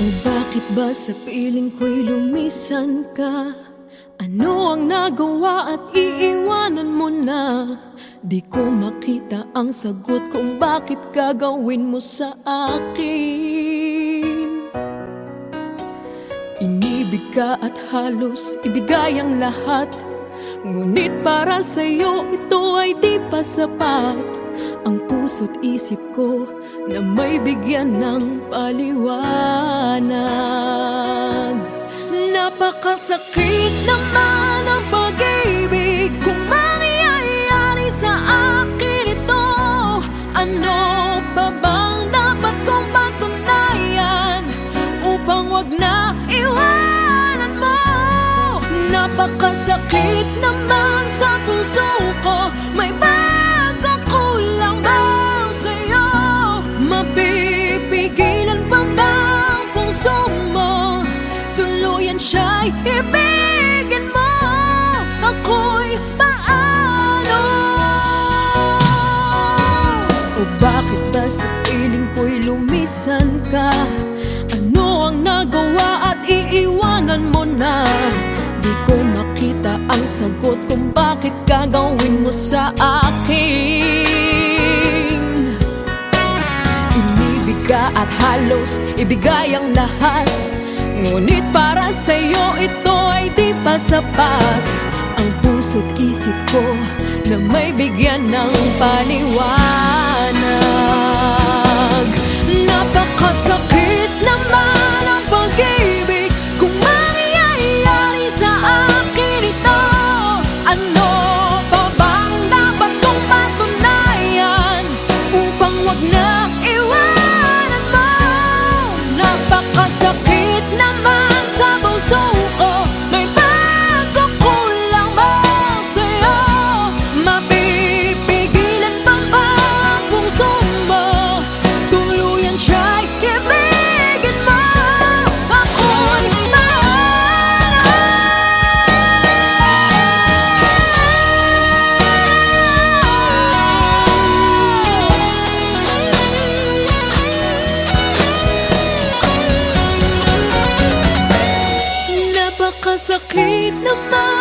O bakit ba sa piling ko'y lumisan ka? Ano ang nagawa at iiwanan mo na? Di ko makita ang sagot kung bakit gagawin mo sa akin. Inibig ka at halos ibigay ang lahat, ngunit para sa'yo ito ay di pa sapat. Ang puso't isip ko na may bigyan ng paliwanag. Napakasakit naman ang pag-ibig kung mangyayari sa akin ito. Ano pa bang dapat kong patunayan upang wag na iwanan mo? Napakasakit naman sa puso ko, may bagong kulang ba sa'yo? Mapipigilan pa ba ang puso mo? Tuluyan siya'y ibigin mo. Ako'y paano? O bakit ba sa piling ko'y lumisan ka? Ano ang nagawa at iiwanan mo na? Di ko makita ang sagot kung bakit gagawin mo sa akin. Inibig ka at halos ibigay ang lahat, ngunit para sa'yo ito ay di pa sapat. Ang puso't isip ko na may bigyan ng paliwanag. Napakasakit naman ang pag-ibig kung mangyayari sa akin ito. Ano pa bang dapat kong patunayan upang wag na iwanan mo? Napakasakit naman sa puso ko, may bago kulang ba sa'yo? Mapipigilan pa ba ang puso mo? Tuluyan siya'y ibigin mo. Ako'y napakasakit naman